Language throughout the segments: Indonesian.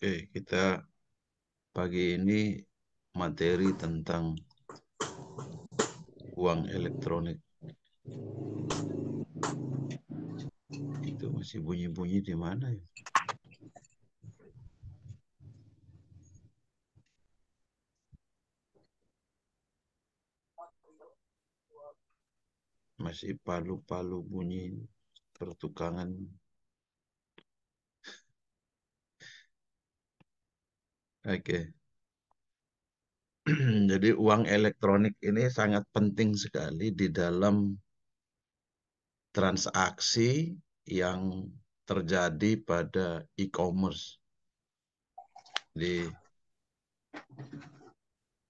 Oke, kita pagi ini materi tentang uang elektronik. Itu masih bunyi-bunyi di mana ya? Masih palu-palu bunyi pertukangan. Oke. Jadi uang elektronik ini sangat penting sekali di dalam transaksi yang terjadi pada e-commerce. Di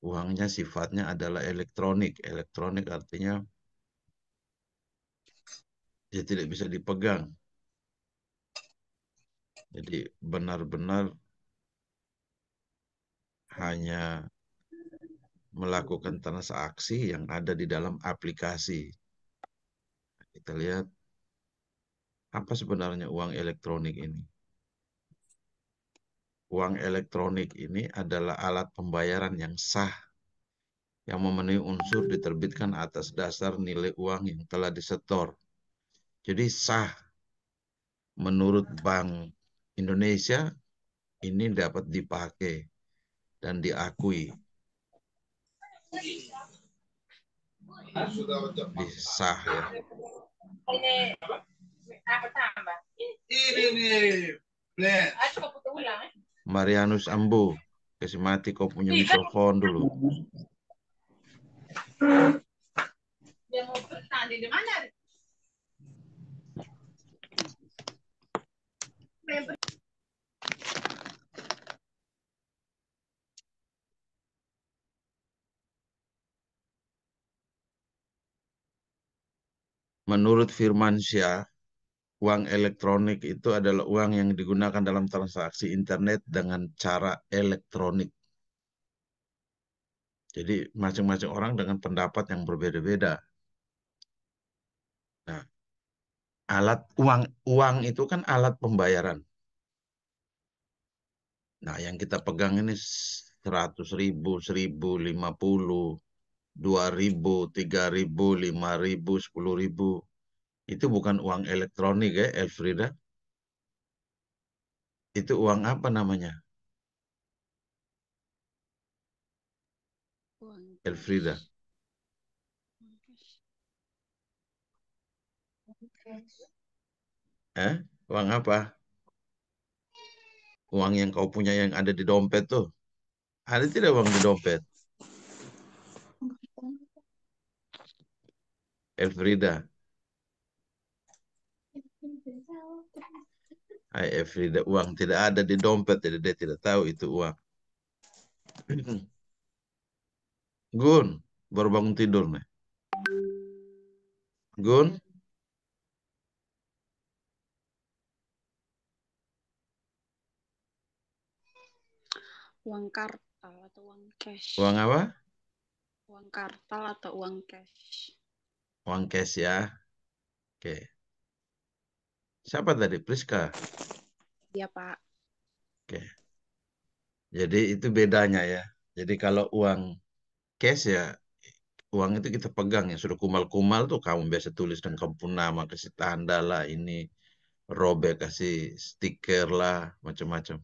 uangnya sifatnya adalah elektronik. Elektronik artinya dia tidak bisa dipegang. Jadi benar-benar hanya melakukan transaksi yang ada di dalam aplikasi. Kita lihat apa sebenarnya uang elektronik ini. Uang elektronik ini adalah alat pembayaran yang sah yang memenuhi unsur diterbitkan atas dasar nilai uang yang telah disetor. Jadi sah menurut Bank Indonesia ini dapat dipakai dan diakui. Disah ya. Marianus Ambo, kasih mati kau punya mikrofon dulu. Menurut Firmansyah, uang elektronik itu adalah uang yang digunakan dalam transaksi internet dengan cara elektronik. Jadi masing-masing orang dengan pendapat yang berbeda-beda. Nah, alat uang itu kan alat pembayaran. Nah, yang kita pegang ini 100.000, 1.000, 50, 2.000, 3.000, 5.000, 10.000. Itu bukan uang elektronik ya, Elfrida. Itu uang apa namanya, Uang Elfrida? cash. Uang apa? Uang yang kau punya yang ada di dompet tuh. Ada tidak uang di dompet? Elfrida. Hai Elfrida, uang tidak ada di dompet, jadi dia tidak tahu itu uang. Gun, baru bangun tidur nih. Gun, Uang kartal atau uang cash. uang apa? Uang kartal atau uang cash. Uang cash ya. Oke. Siapa tadi? Priska. Iya, Pak. Oke. Jadi itu bedanya ya. Jadi kalau uang cash ya, uang itu kita pegang ya. Sudah kumal-kumal tuh kamu biasa tulis dan kamu pun nama, kasih tanda lah ini. Robek, kasih stiker lah, macam-macam.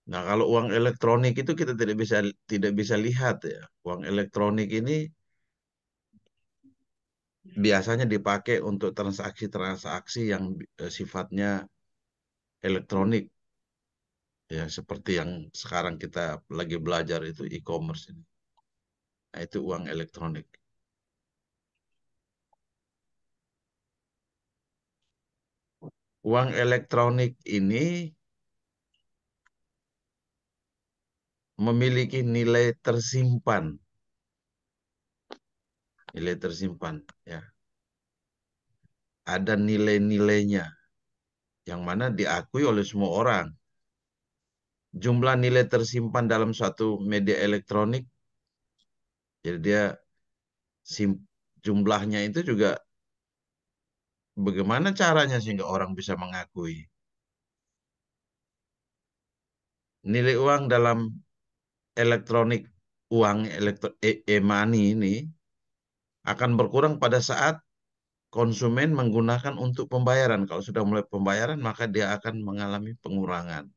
Nah, kalau uang elektronik itu kita tidak bisa lihat ya. Uang elektronik ini biasanya dipakai untuk transaksi-transaksi yang sifatnya elektronik ya, seperti yang sekarang kita lagi belajar itu e-commerce ini. Nah, itu uang elektronik. Uang elektronik ini memiliki nilai tersimpan. Nilai tersimpan, ya. Ada nilai-nilainya yang mana diakui oleh semua orang. Jumlah nilai tersimpan dalam suatu media elektronik, jadi dia sim- jumlahnya itu juga bagaimana caranya sehingga orang bisa mengakui. Nilai uang dalam elektronik, uang e-money ini akan berkurang pada saat konsumen menggunakan untuk pembayaran. Kalau sudah mulai pembayaran, maka dia akan mengalami pengurangan.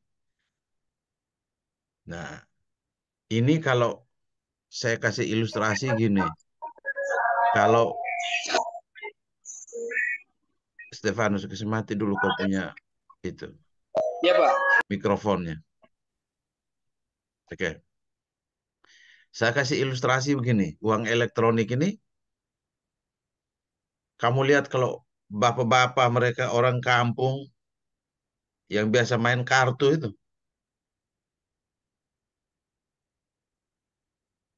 Nah, ini kalau saya kasih ilustrasi gini. Kalau Stefanus, kasih mati dulu kau punya itu Iya, Pak. mikrofonnya. Oke. Saya kasih ilustrasi begini. Uang elektronik ini, kamu lihat kalau bapak-bapak mereka orang kampung yang biasa main kartu itu,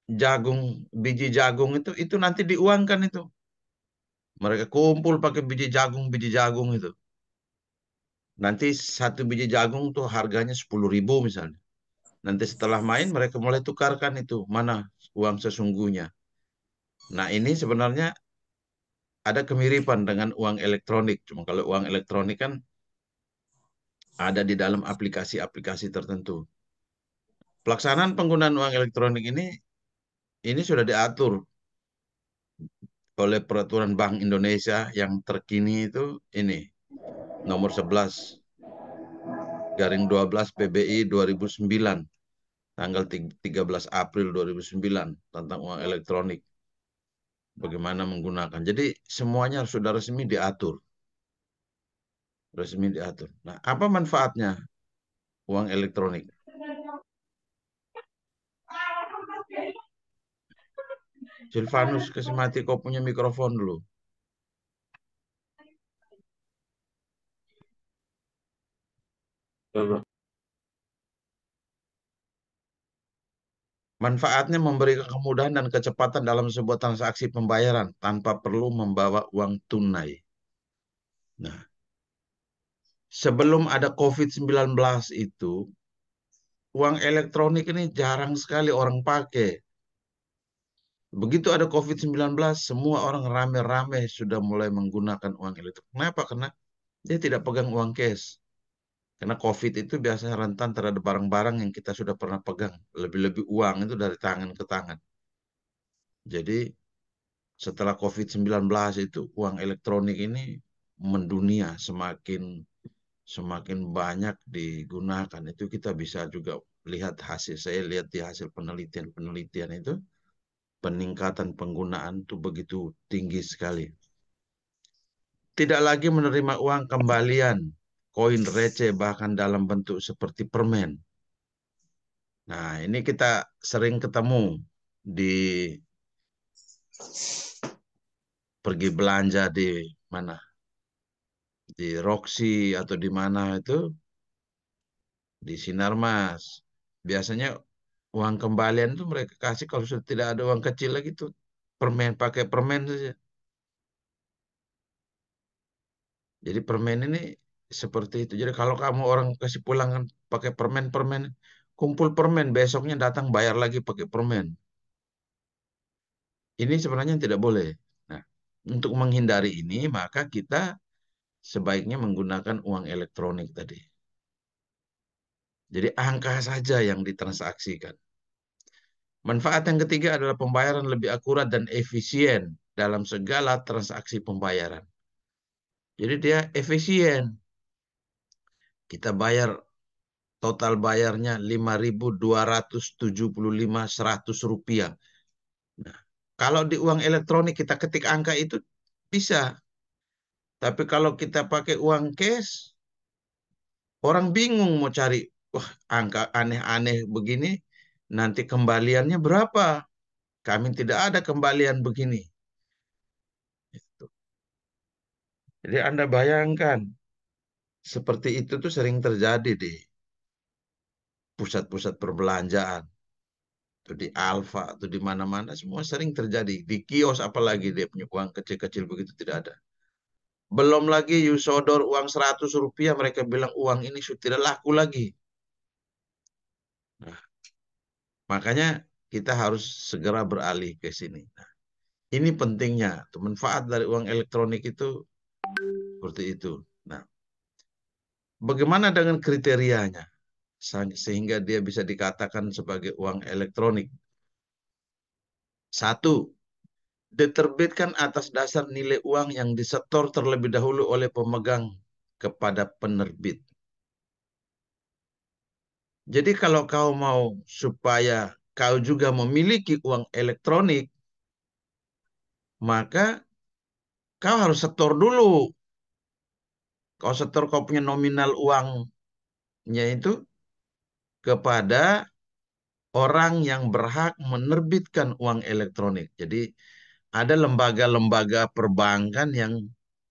jagung, biji jagung itu nanti diuangkan itu. Mereka kumpul pakai biji jagung itu. Nanti satu biji jagung tuh harganya 10.000 misalnya. Nanti setelah main mereka mulai tukarkan itu. Mana uang sesungguhnya. Nah ini sebenarnya ada kemiripan dengan uang elektronik. Cuma kalau uang elektronik kan ada di dalam aplikasi-aplikasi tertentu. Pelaksanaan penggunaan uang elektronik ini sudah diatur oleh Peraturan Bank Indonesia yang terkini itu ini nomor 11 garing 12 PBI 2009 tanggal 13 April 2009 tentang uang elektronik. Bagaimana menggunakan. Jadi semuanya sudah resmi diatur. Resmi diatur. Nah, apa manfaatnya uang elektronik? Silvanus, kasih mati kau punya mikrofon dulu. Manfaatnya memberi kemudahan dan kecepatan dalam sebuah transaksi pembayaran tanpa perlu membawa uang tunai. Nah, sebelum ada COVID-19 itu, uang elektronik ini jarang sekali orang pakai. Begitu ada COVID-19, semua orang rame-rame sudah mulai menggunakan uang elektronik. Kenapa? Karena dia tidak pegang uang cash. Karena COVID itu biasanya rentan terhadap barang-barang yang kita sudah pernah pegang. Lebih-lebih uang itu dari tangan ke tangan. Jadi setelah COVID-19 itu uang elektronik ini mendunia, semakin banyak digunakan. Itu kita bisa juga lihat hasil. Saya lihat di hasil penelitian-penelitian itu peningkatan penggunaan itu begitu tinggi sekali. Tidak lagi menerima uang kembalian, koin receh bahkan dalam bentuk seperti permen. Nah, ini kita sering ketemu di pergi belanja di mana? Di Roxy atau di mana itu, di Sinarmas. Biasanya uang kembalian itu mereka kasih kalau sudah tidak ada uang kecil lagi tuh permen, pakai permen saja. Jadi permen ini seperti itu. Jadi kalau kamu orang kasih pulangan pakai permen-permen, kumpul permen, besoknya datang bayar lagi pakai permen. Ini sebenarnya tidak boleh. Nah, untuk menghindari ini, maka kita sebaiknya menggunakan uang elektronik tadi. Jadi angka saja yang ditransaksikan. Manfaat yang ketiga adalah pembayaran lebih akurat dan efisien dalam segala transaksi pembayaran. Jadi dia efisien. Kita bayar total bayarnya 5.275 Nah, kalau di uang elektronik kita ketik angka itu bisa. Tapi kalau kita pakai uang cash, orang bingung mau cari, wah angka aneh-aneh begini, nanti kembaliannya berapa? Kami tidak ada kembalian begini. Itu. Jadi Anda bayangkan, seperti itu tuh sering terjadi di pusat-pusat perbelanjaan. di Alfa atau di mana-mana semua sering terjadi. Di kios apalagi dia punya uang kecil-kecil begitu tidak ada. Belum lagi you sodor uang 100 rupiah, mereka bilang uang ini sudah tidak laku lagi. Nah, makanya kita harus segera beralih ke sini. Nah, ini pentingnya. Manfaat dari uang elektronik itu seperti itu. Nah, bagaimana dengan kriterianya? Sehingga dia bisa dikatakan sebagai uang elektronik. Satu, diterbitkan atas dasar nilai uang yang disetor terlebih dahulu oleh pemegang kepada penerbit. Jadi kalau kau mau supaya kau juga memiliki uang elektronik, maka kau harus setor dulu. Kau setor kau punya nominal uangnya itu kepada orang yang berhak menerbitkan uang elektronik. Jadi ada lembaga-lembaga perbankan yang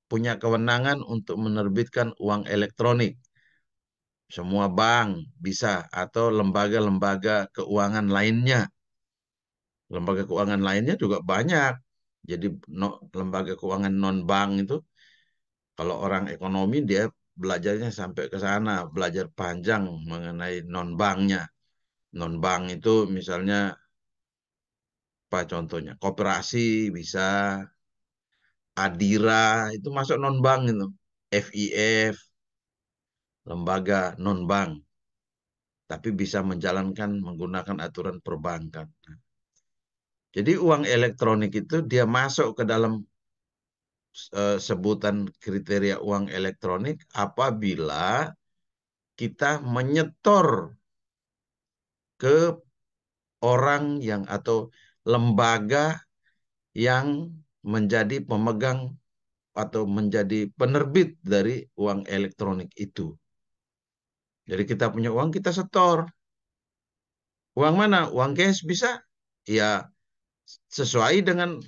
punya kewenangan untuk menerbitkan uang elektronik. Semua bank bisa atau lembaga-lembaga keuangan lainnya. Lembaga keuangan lainnya juga banyak. Jadi lembaga keuangan non-bank itu kalau orang ekonomi dia belajarnya sampai ke sana, belajar panjang mengenai non-banknya. Non-bank itu misalnya apa contohnya? Koperasi bisa, Adira itu masuk non-bank itu. FIF, lembaga non-bank, tapi bisa menjalankan menggunakan aturan perbankan. Jadi uang elektronik itu dia masuk ke dalam sebutan kriteria uang elektronik apabila kita menyetor ke orang yang atau lembaga yang menjadi pemegang atau menjadi penerbit dari uang elektronik itu. Jadi kita punya uang, kita setor. Uang mana? Uang cash bisa? Ya, sesuai dengan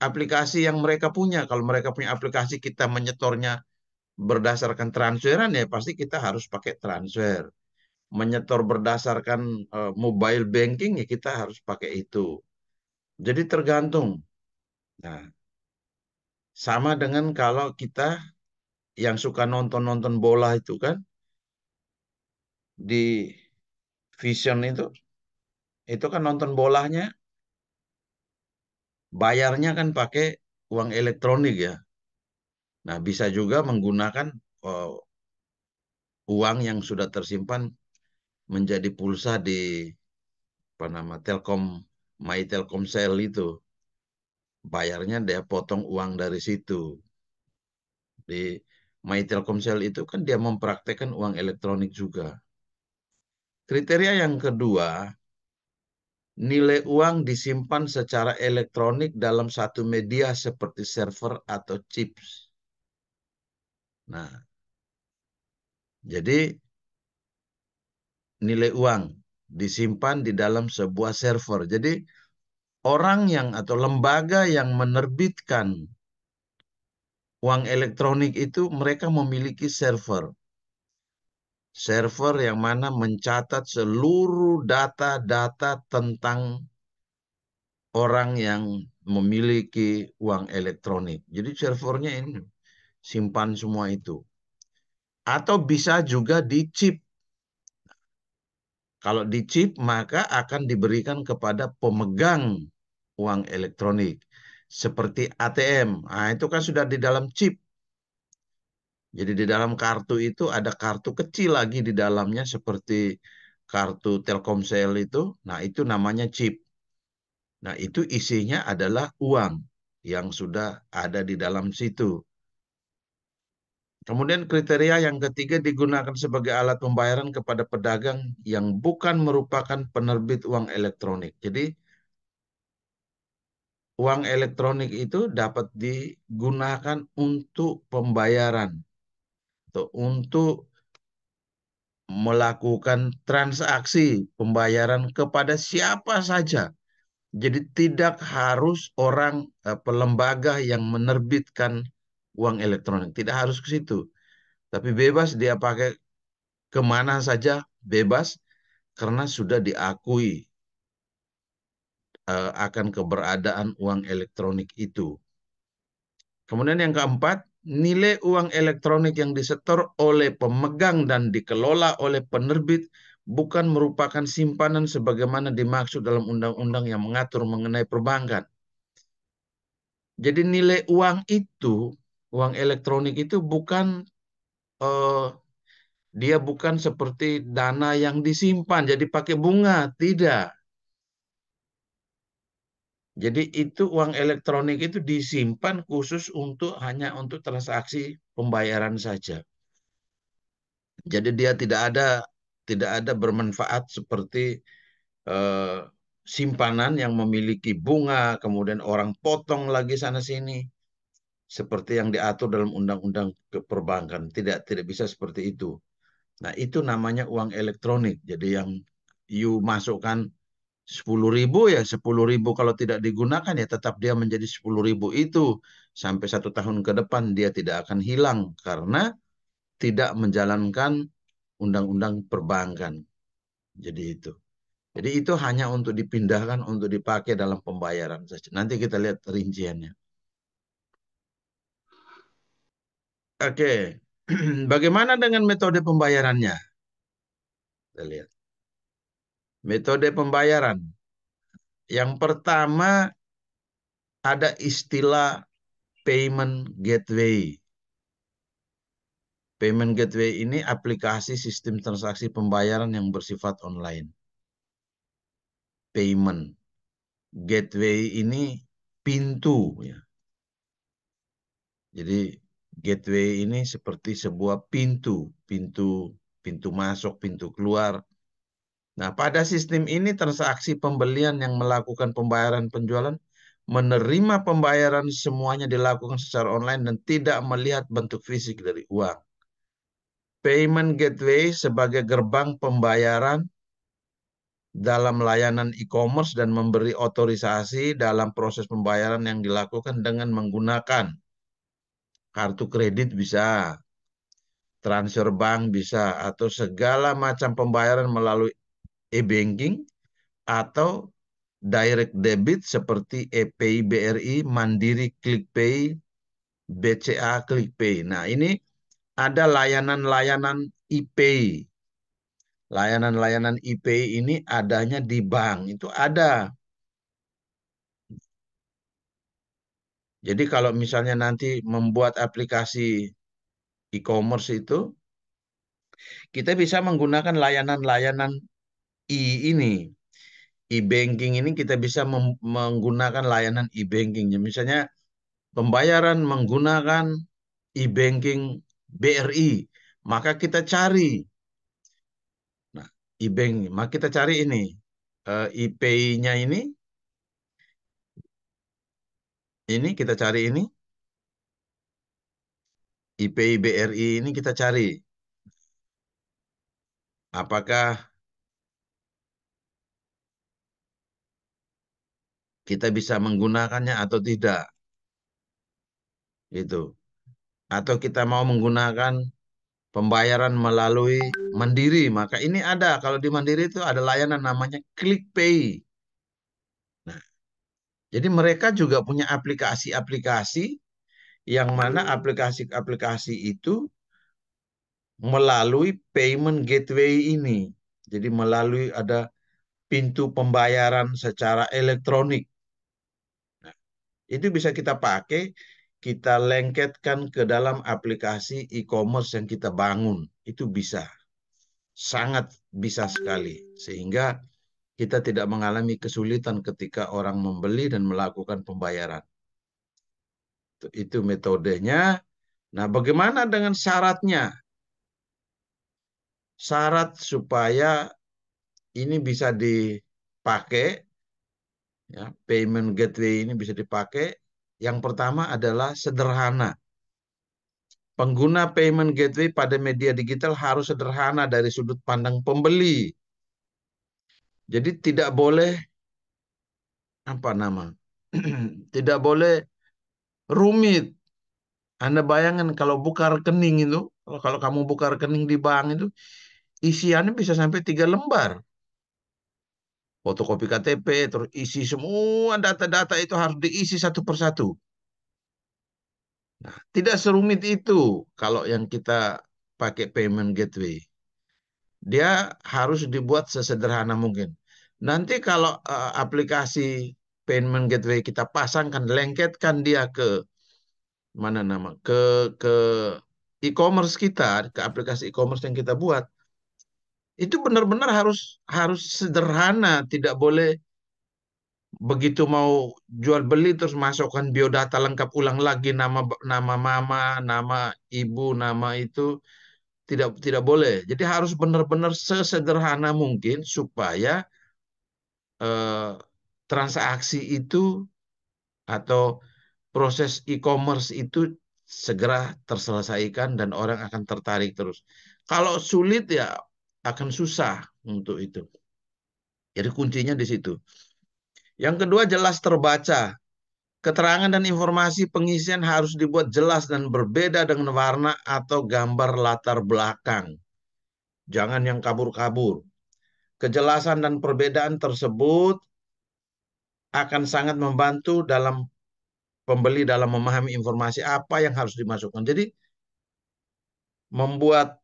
aplikasi yang mereka punya. Kalau mereka punya aplikasi, kita menyetornya berdasarkan transferan, ya pasti kita harus pakai transfer. Menyetor berdasarkan mobile banking, ya kita harus pakai itu. Jadi tergantung. Nah, sama dengan kalau kita yang suka nonton-nonton bola itu kan, di Vision itu kan nonton bolanya, bayarnya kan pakai uang elektronik ya. Nah, bisa juga menggunakan eh, uang yang sudah tersimpan menjadi pulsa di apa nama Telkom, My Telkomsel itu. Bayarnya dia potong uang dari situ. Di My Telkomsel itu kan dia mempraktekkan uang elektronik juga. Kriteria yang kedua, nilai uang disimpan secara elektronik dalam satu media seperti server atau chips. Nah, jadi nilai uang disimpan di dalam sebuah server. Jadi orang yang atau lembaga yang menerbitkan uang elektronik itu mereka memiliki server. Server yang mana mencatat seluruh data-data tentang orang yang memiliki uang elektronik. Jadi servernya ini simpan semua itu. Atau bisa juga dicip. Kalau dicip maka akan diberikan kepada pemegang uang elektronik. Seperti ATM. Nah, itu kan sudah di dalam chip. Jadi di dalam kartu itu ada kartu kecil lagi di dalamnya seperti kartu Telkomsel itu. Nah, itu namanya chip. Nah, itu isinya adalah uang yang sudah ada di dalam situ. Kemudian kriteria yang ketiga digunakan sebagai alat pembayaran kepada pedagang yang bukan merupakan penerbit uang elektronik. Jadi uang elektronik itu dapat digunakan untuk pembayaran atau untuk melakukan transaksi pembayaran kepada siapa saja. Jadi tidak harus orang pelembaga yang menerbitkan uang elektronik. Tidak harus ke situ. Tapi bebas dia pakai kemana saja, bebas karena sudah diakui. akan keberadaan uang elektronik itu. Kemudian yang keempat, nilai uang elektronik yang disetor oleh pemegang dan dikelola oleh penerbit bukan merupakan simpanan sebagaimana dimaksud dalam undang-undang yang mengatur mengenai perbankan. Jadi nilai uang itu, uang elektronik itu bukan eh, dia bukan seperti dana yang disimpan jadi pakai bunga, tidak. Jadi itu uang elektronik itu disimpan khusus untuk hanya untuk transaksi pembayaran saja. Jadi dia tidak ada bermanfaat seperti eh, simpanan yang memiliki bunga, kemudian orang potong lagi sana sini seperti yang diatur dalam undang-undang perbankan. Tidak bisa seperti itu. Nah, itu namanya uang elektronik. Jadi yang you masukkan 10.000 ya 10.000 kalau tidak digunakan ya tetap dia menjadi 10.000 itu sampai 1 tahun ke depan dia tidak akan hilang karena tidak menjalankan undang-undang perbankan. Jadi itu. Jadi itu hanya untuk dipindahkan untuk dipakai dalam pembayaran saja. Nanti kita lihat rinciannya. Oke. Bagaimana dengan metode pembayarannya? Kita lihat. Metode pembayaran. Yang pertama ada istilah payment gateway. Payment gateway ini aplikasi sistem transaksi pembayaran yang bersifat online. Payment. Gateway ini pintu ya. Jadi gateway ini seperti sebuah pintu, pintu pintu masuk, pintu keluar. Nah, pada sistem ini transaksi pembelian yang melakukan pembayaran penjualan menerima pembayaran semuanya dilakukan secara online dan tidak melihat bentuk fisik dari uang. Payment gateway sebagai gerbang pembayaran dalam layanan e-commerce dan memberi otorisasi dalam proses pembayaran yang dilakukan dengan menggunakan kartu kredit bisa, transfer bank bisa, atau segala macam pembayaran melalui e-banking atau direct debit seperti EPI BRI, Mandiri ClickPay, BCA ClickPay. Nah, ini ada layanan-layanan e-pay. Layanan-layanan e-pay ini adanya di bank. Itu ada. Jadi kalau misalnya nanti membuat aplikasi e-commerce itu, kita bisa menggunakan layanan-layanan ini. E-banking ini kita bisa menggunakan layanan e-banking. Misalnya pembayaran menggunakan e-banking BRI, maka kita cari. Nah, e-banking, maka kita cari ini. IPI-nya ini kita cari ini. IPI BRI ini kita cari. Apakah kita bisa menggunakannya atau tidak? Gitu. Atau kita mau menggunakan pembayaran melalui Mandiri, maka ini ada. Kalau di Mandiri itu ada layanan namanya ClickPay. Nah, jadi mereka juga punya aplikasi-aplikasi yang mana aplikasi-aplikasi itu melalui payment gateway ini. Jadi melalui ada pintu pembayaran secara elektronik. Nah, itu bisa kita pakai, kita lengketkan ke dalam aplikasi e-commerce yang kita bangun. Itu bisa. Sangat bisa sekali. Sehingga kita tidak mengalami kesulitan ketika orang membeli dan melakukan pembayaran. Itu metodenya. Nah, bagaimana dengan syaratnya? Syarat supaya ini bisa dipakai, ya, payment gateway ini bisa dipakai. Yang pertama adalah sederhana. Pengguna payment gateway pada media digital harus sederhana dari sudut pandang pembeli. Jadi tidak boleh apa nama? Tidak boleh rumit. Anda bayangkan kalau buka rekening itu, kalau kamu buka rekening di bank itu, isiannya bisa sampai 3 lembar. fotokopi KTP, terus isi semua data-data itu harus diisi satu persatu. Nah, tidak serumit itu kalau yang kita pakai payment gateway. Dia harus dibuat sesederhana mungkin. Nanti kalau aplikasi payment gateway kita pasangkan, lengketkan dia ke mana nama ke e-commerce kita, ke aplikasi e-commerce yang kita buat, itu benar-benar harus harus sederhana, tidak boleh begitu mau jual beli terus masukkan biodata lengkap ulang lagi, nama nama mama, nama ibu, nama itu tidak tidak boleh. Jadi harus benar-benar sesederhana mungkin supaya eh, transaksi itu atau proses e-commerce itu segera terselesaikan dan orang akan tertarik terus. Kalau sulit ya akan susah untuk itu. Jadi kuncinya di situ. Yang kedua jelas terbaca. Keterangan dan informasi pengisian harus dibuat jelas dan berbeda dengan warna atau gambar latar belakang. Jangan yang kabur-kabur. Kejelasan dan perbedaan tersebut akan sangat membantu dalam pembeli dalam memahami informasi apa yang harus dimasukkan. Jadi membuat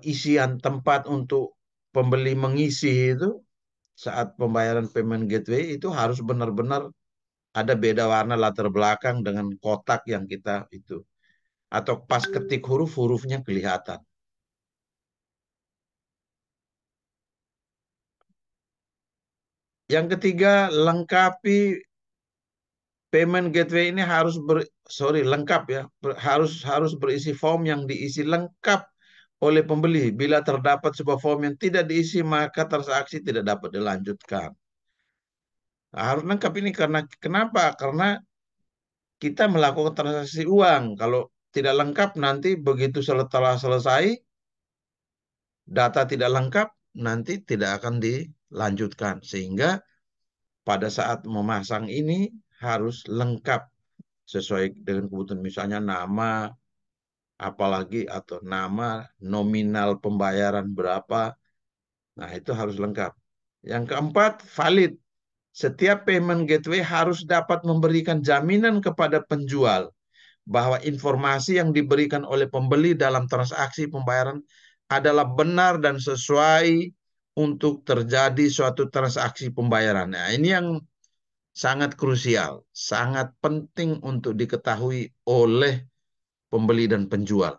isian tempat untuk pembeli mengisi itu saat pembayaran payment gateway itu harus benar-benar ada beda warna latar belakang dengan kotak yang kita itu. Atau pas ketik huruf, hurufnya kelihatan. Yang ketiga, lengkapi payment gateway ini harus lengkap ya, harus harus berisi form yang diisi lengkap oleh pembeli. Bila terdapat sebuah form yang tidak diisi, maka transaksi tidak dapat dilanjutkan. Nah, harus lengkap ini karena kenapa? Karena kita melakukan transaksi uang. Kalau tidak lengkap nanti begitu setelah selesai, data tidak lengkap, nanti tidak akan dilanjutkan. Sehingga pada saat memasang ini harus lengkap sesuai dengan kebutuhan. Misalnya nama, apalagi atau nama nominal pembayaran berapa. Nah, itu harus lengkap. Yang keempat, valid. Setiap payment gateway harus dapat memberikan jaminan kepada penjual bahwa informasi yang diberikan oleh pembeli dalam transaksi pembayaran adalah benar dan sesuai untuk terjadi suatu transaksi pembayaran. Nah, ini yang sangat krusial, sangat penting untuk diketahui oleh pembeli dan penjual.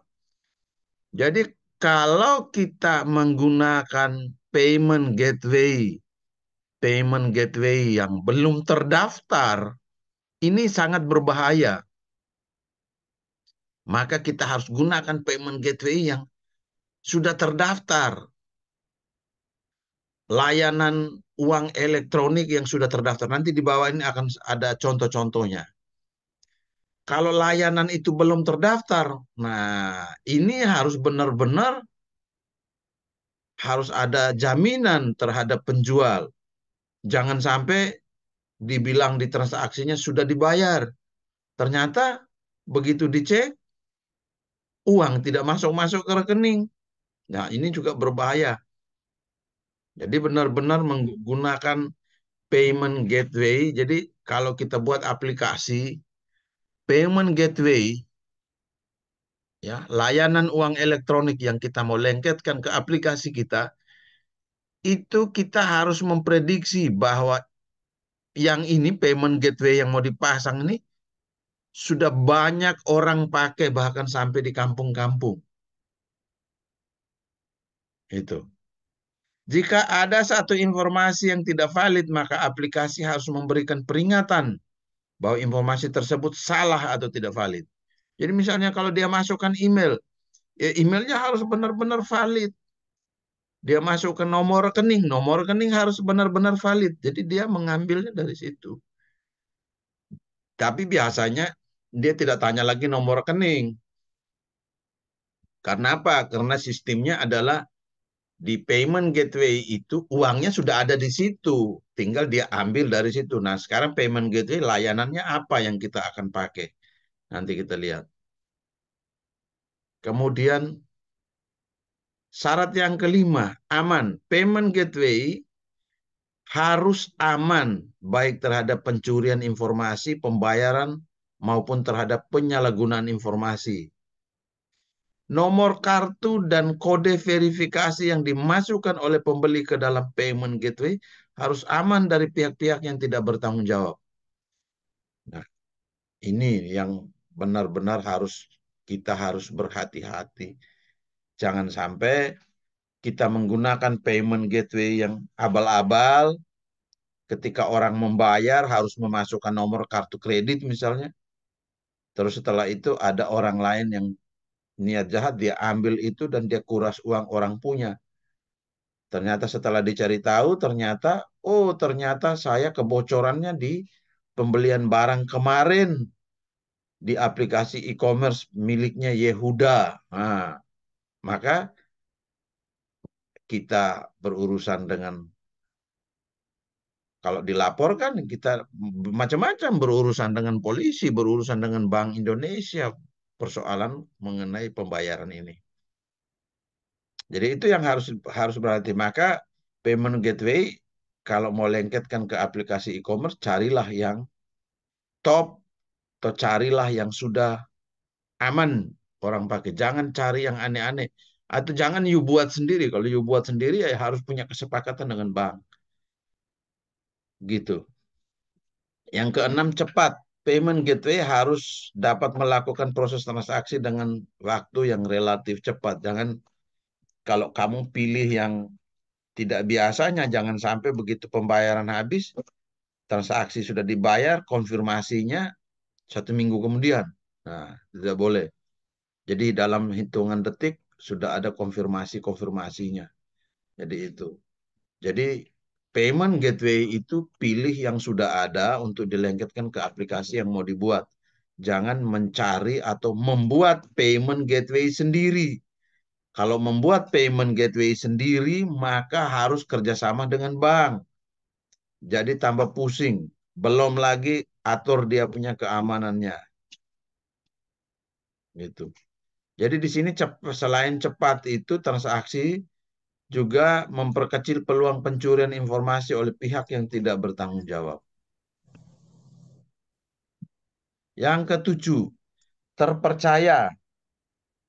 Jadi kalau kita menggunakan payment gateway yang belum terdaftar, ini sangat berbahaya. Maka kita harus gunakan payment gateway yang sudah terdaftar. Layanan uang elektronik yang sudah terdaftar. Nanti di bawah ini akan ada contoh-contohnya. Kalau layanan itu belum terdaftar, nah ini harus benar-benar harus ada jaminan terhadap penjual. Jangan sampai dibilang di transaksinya sudah dibayar. Ternyata begitu dicek, uang tidak masuk-masuk ke rekening. Nah, ini juga berbahaya. Jadi benar-benar menggunakan payment gateway. Jadi kalau kita buat aplikasi payment gateway, ya, layanan uang elektronik yang kita mau lengketkan ke aplikasi kita, itu kita harus memprediksi bahwa yang ini payment gateway yang mau dipasang ini sudah banyak orang pakai bahkan sampai di kampung-kampung. Itu. Jika ada satu informasi yang tidak valid, maka aplikasi harus memberikan peringatan bahwa informasi tersebut salah atau tidak valid. Jadi misalnya kalau dia masukkan email, ya emailnya harus benar-benar valid. Dia masukkan nomor rekening harus benar-benar valid. Jadi dia mengambilnya dari situ. Tapi biasanya dia tidak tanya lagi nomor rekening. Karena apa? Karena sistemnya adalah di payment gateway itu uangnya sudah ada di situ. Tinggal dia ambil dari situ. Nah, sekarang payment gateway layanannya apa yang kita akan pakai? Nanti kita lihat. Kemudian syarat yang kelima, aman. Payment gateway harus aman baik terhadap pencurian informasi, pembayaran maupun terhadap penyalahgunaan informasi. Nomor kartu dan kode verifikasi yang dimasukkan oleh pembeli ke dalam payment gateway harus aman dari pihak-pihak yang tidak bertanggung jawab. Nah, ini yang benar-benar kita harus berhati-hati. Jangan sampai kita menggunakan payment gateway yang abal-abal, ketika orang membayar harus memasukkan nomor kartu kredit misalnya. Terus setelah itu ada orang lain yang niat jahat, dia ambil itu dan dia kuras uang orang punya. Ternyata setelah dicari tahu, ternyata saya kebocorannya di pembelian barang kemarin di aplikasi e-commerce miliknya Yehuda. Nah, maka kita berurusan dengan, kalau dilaporkan kita macam-macam, berurusan dengan polisi, berurusan dengan Bank Indonesia, persoalan mengenai pembayaran ini. Jadi itu yang harus harus berarti. Maka payment gateway kalau mau lengketkan ke aplikasi e-commerce, carilah yang top atau carilah yang sudah aman orang pakai. Jangan cari yang aneh-aneh. Atau jangan you buat sendiri. Kalau you buat sendiri ya harus punya kesepakatan dengan bank. Gitu. Yang keenam, cepat. Payment gateway harus dapat melakukan proses transaksi dengan waktu yang relatif cepat. Jangan, kalau kamu pilih yang tidak biasanya, jangan sampai begitu pembayaran habis, transaksi sudah dibayar, konfirmasinya 1 minggu kemudian. Nah, tidak boleh. Jadi dalam hitungan detik sudah ada konfirmasinya. Jadi itu. Jadi payment gateway itu pilih yang sudah ada untuk dilengketkan ke aplikasi yang mau dibuat. Jangan mencari atau membuat payment gateway sendiri. Kalau membuat payment gateway sendiri, maka harus kerjasama dengan bank. Jadi tambah pusing. Belum lagi atur dia punya keamanannya. Gitu. Jadi di sini selain cepat itu transaksi, juga memperkecil peluang pencurian informasi oleh pihak yang tidak bertanggung jawab. Yang ketujuh, terpercaya.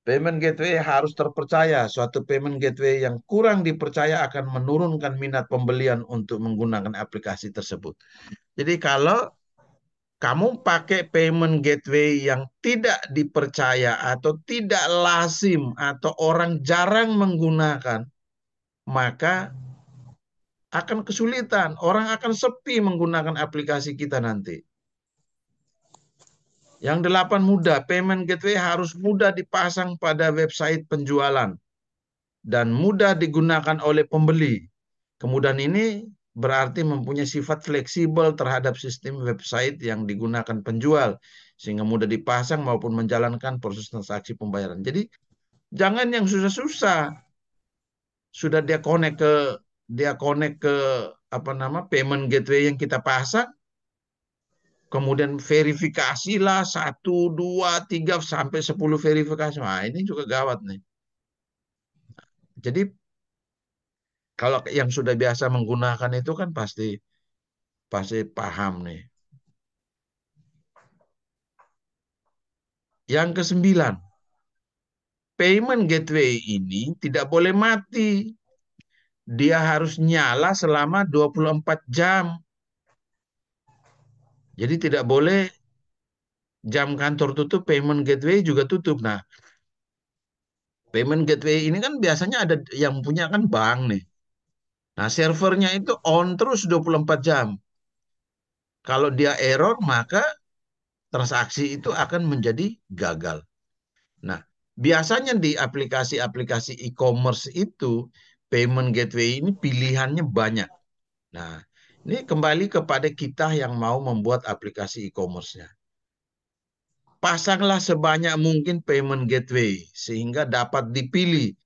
Payment gateway harus terpercaya. Suatu payment gateway yang kurang dipercaya akan menurunkan minat pembelian untuk menggunakan aplikasi tersebut. Jadi kalau kamu pakai payment gateway yang tidak dipercaya atau tidak lazim atau orang jarang menggunakan, maka akan kesulitan. Orang akan sepi menggunakan aplikasi kita nanti. Yang delapan, mudah. Payment gateway harus mudah dipasang pada website penjualan dan mudah digunakan oleh pembeli. Kemudahan ini berarti mempunyai sifat fleksibel terhadap sistem website yang digunakan penjual, sehingga mudah dipasang maupun menjalankan proses transaksi pembayaran. Jadi jangan yang susah-susah. Sudah dia connect ke payment gateway yang kita pasang, kemudian verifikasilah 1, 2, 3 sampai 10 verifikasi. Nah, ini juga gawat nih. Jadi kalau yang sudah biasa menggunakan itu kan pasti pasti paham nih. Yang kesembilan, payment gateway ini tidak boleh mati. Dia harus nyala selama 24 jam. Jadi tidak boleh jam kantor tutup, payment gateway juga tutup. Nah, payment gateway ini kan biasanya ada yang punya kan bank nih. Nah, servernya itu on terus 24 jam. Kalau dia error, maka transaksi itu akan menjadi gagal. Nah, biasanya di aplikasi-aplikasi e-commerce itu, payment gateway ini pilihannya banyak. Nah, ini kembali kepada kita yang mau membuat aplikasi e-commerce-nya. Pasanglah sebanyak mungkin payment gateway sehingga dapat dipilih.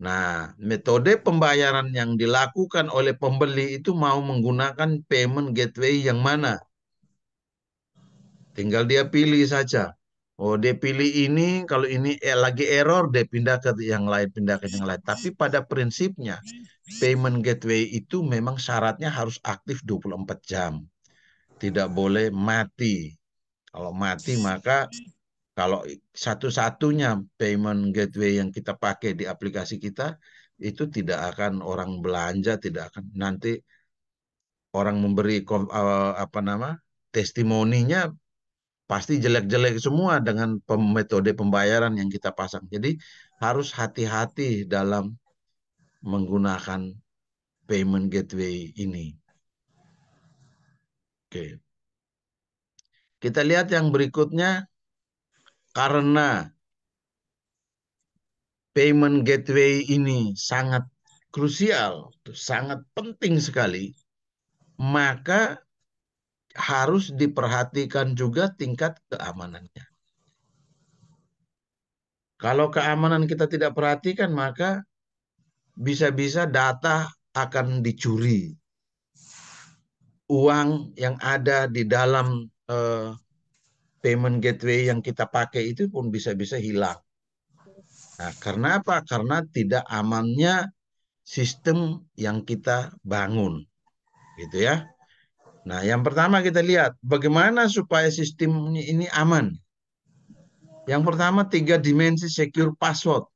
Nah, metode pembayaran yang dilakukan oleh pembeli itu mau menggunakan payment gateway yang mana? Tinggal dia pilih saja. Oh, dia pilih ini, kalau ini lagi error, dia pindah ke yang lain, pindah ke yang lain. Tapi pada prinsipnya, payment gateway itu memang syaratnya harus aktif 24 jam. Tidak boleh mati. Kalau mati maka kalau satu-satunya payment gateway yang kita pakai di aplikasi kita itu tidak akan orang belanja, tidak akan nanti orang memberi apa nama testimoninya pasti jelek-jelek semua dengan metode pembayaran yang kita pasang. Jadi harus hati-hati dalam menggunakan payment gateway ini. Oke. Kita lihat yang berikutnya, karena payment gateway ini sangat krusial, sangat penting sekali, maka harus diperhatikan juga tingkat keamanannya. Kalau keamanan kita tidak perhatikan, maka bisa-bisa data akan dicuri. Uang yang ada di dalam payment gateway yang kita pakai itu pun bisa-bisa hilang. Nah, karena apa? Karena tidak amannya sistem yang kita bangun, gitu ya. Nah, yang pertama kita lihat bagaimana supaya sistem ini aman. Yang pertama, 3 dimensi secure password.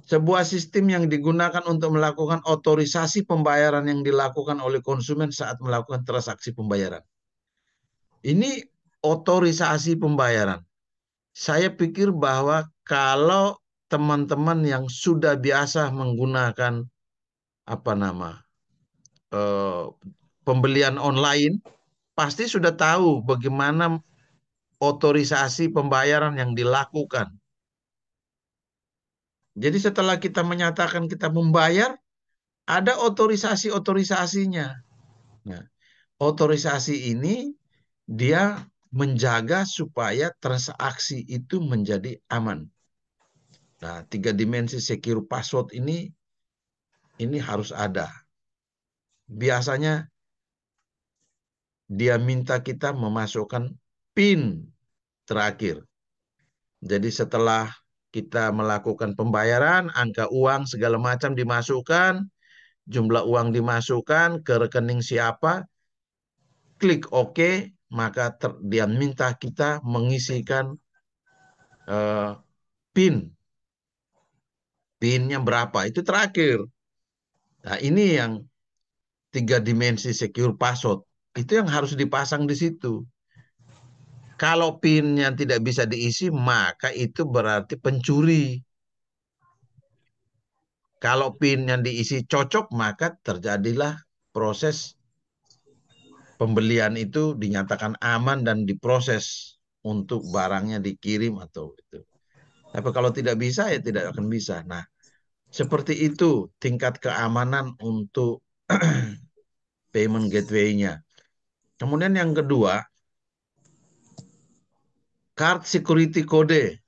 Sebuah sistem yang digunakan untuk melakukan otorisasi pembayaran yang dilakukan oleh konsumen saat melakukan transaksi pembayaran. Ini otorisasi pembayaran. Saya pikir bahwa kalau teman-teman yang sudah biasa menggunakan apa nama eh, pembelian online, pasti sudah tahu bagaimana otorisasi pembayaran yang dilakukan. Jadi setelah kita menyatakan kita membayar, ada otorisasi-otorisasinya. Nah, otorisasi ini dia menjaga supaya transaksi itu menjadi aman. Nah, 3 dimensi secure password ini harus ada. Biasanya dia minta kita memasukkan PIN terakhir. Jadi setelah kita melakukan pembayaran, angka uang segala macam dimasukkan, jumlah uang dimasukkan ke rekening siapa, klik OK, maka dia minta kita mengisikan PIN. PIN-nya berapa? Itu terakhir. Nah, ini yang 3 dimensi secure password. Itu yang harus dipasang di situ. Kalau PIN-nya tidak bisa diisi, maka itu berarti pencuri. Kalau PIN yang diisi cocok, maka terjadilah proses pembelian itu dinyatakan aman dan diproses untuk barangnya dikirim atau itu. Tapi kalau tidak bisa, ya tidak akan bisa. Nah, seperti itu tingkat keamanan untuk payment gateway-nya. Kemudian yang kedua, card security code.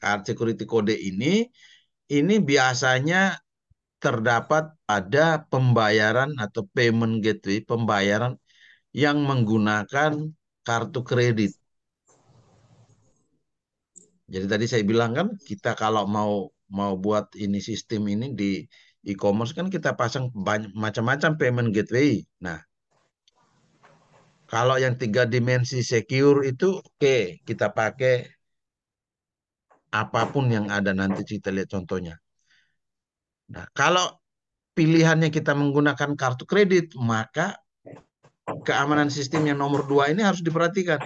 Card security code ini biasanya terdapat pada pembayaran atau payment gateway, pembayaran yang menggunakan kartu kredit. Jadi tadi saya bilang kan, kita kalau mau buat ini sistem ini di e-commerce kan kita pasang macam-macam payment gateway. Nah, kalau yang 3 dimensi secure itu oke, kita pakai apapun yang ada, nanti kita lihat contohnya. Nah, kalau pilihannya kita menggunakan kartu kredit, maka keamanan sistem yang nomor 2 ini harus diperhatikan.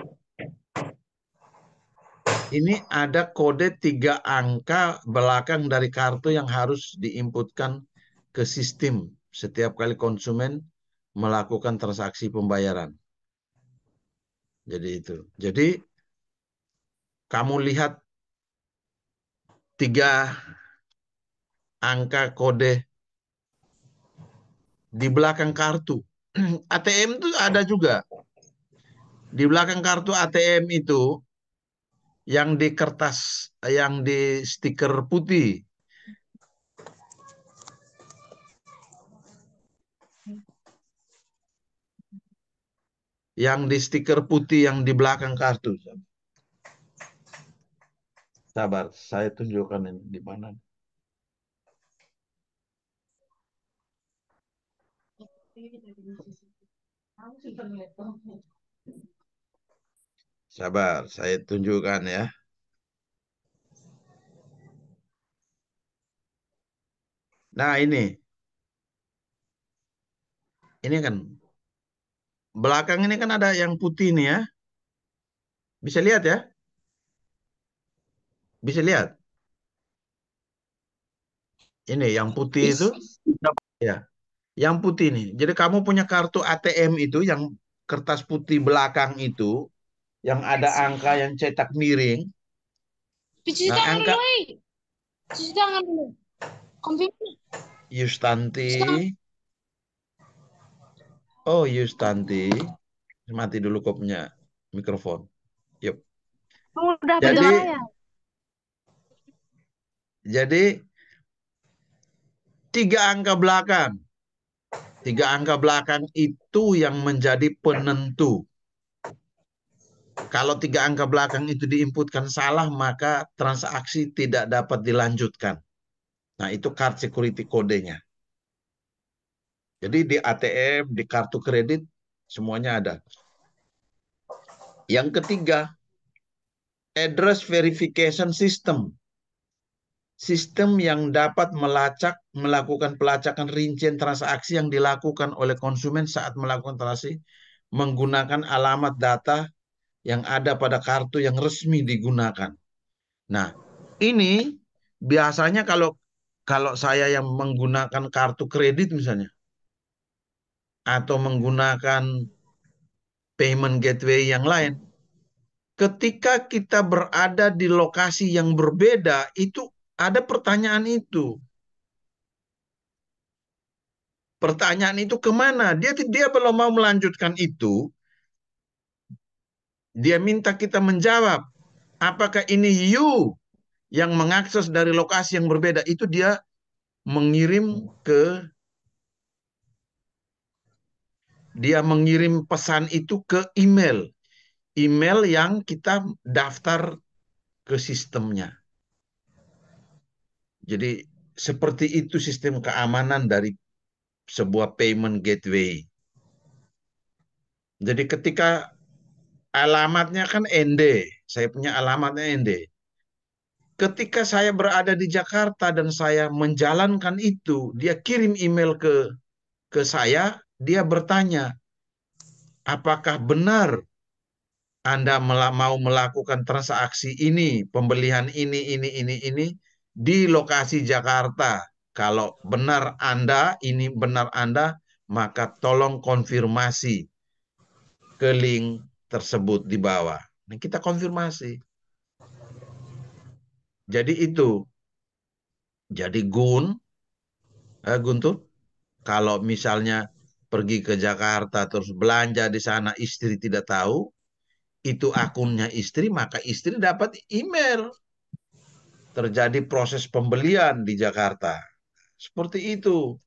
Ini ada kode 3 angka belakang dari kartu yang harus diinputkan ke sistem setiap kali konsumen melakukan transaksi pembayaran. Jadi itu. Jadi kamu lihat 3 angka kode di belakang kartu. ATM itu ada juga. Di belakang kartu ATM itu yang di kertas, yang di stiker putih, yang di stiker putih yang di belakang kartu. Sabar, saya tunjukkan ini di mana. Sabar, saya tunjukkan ya. Nah, ini kan belakang ini kan ada yang putih nih ya. Bisa lihat ya? Bisa lihat. Ini yang putih itu, ya. Yang putih nih. Jadi kamu punya kartu ATM itu yang kertas putih belakang itu, yang ada angka yang cetak miring. Cuci Nah, tangan angka dulu, cuci tangan dulu. Komputer, Yustanti. cuci tangan. Oh, Yustanti. Mati dulu kau punya mikrofon. Yuk. Udah Jadi, begitu saya. jadi tiga angka belakang. Tiga angka belakang itu yang menjadi penentu. Kalau tiga angka belakang itu diinputkan salah, maka transaksi tidak dapat dilanjutkan. Nah, itu card security kodenya. Jadi di ATM, di kartu kredit, semuanya ada. Yang ketiga, address verification system. Sistem yang dapat melakukan pelacakan rincian transaksi yang dilakukan oleh konsumen saat melakukan transaksi menggunakan alamat data yang ada pada kartu yang resmi digunakan. Nah, ini biasanya kalau kalau saya yang menggunakan kartu kredit misalnya atau menggunakan payment gateway yang lain, ketika kita berada di lokasi yang berbeda, itu ada pertanyaan itu. Pertanyaan itu kemana? Dia belum mau melanjutkan itu. Dia minta kita menjawab. Apakah ini you yang mengakses dari lokasi yang berbeda? Itu dia mengirim pesan itu ke email. Email yang kita daftar ke sistemnya. Jadi seperti itu sistem keamanan dari sebuah payment gateway. Jadi ketika alamatnya kan ND, saya punya alamatnya ND. Ketika saya berada di Jakarta dan saya menjalankan itu, dia kirim email ke saya, dia bertanya, apakah benar Anda mau melakukan transaksi ini, pembelian ini di lokasi Jakarta. Kalau benar Anda, ini benar Anda, maka tolong konfirmasi ke link tersebut di bawah. Nah, kita konfirmasi. Jadi itu. Jadi Guntur, kalau misalnya pergi ke Jakarta terus belanja di sana istri tidak tahu, itu akunnya istri, maka istri dapat email. Terjadi proses pembelian di Jakarta. Seperti itu.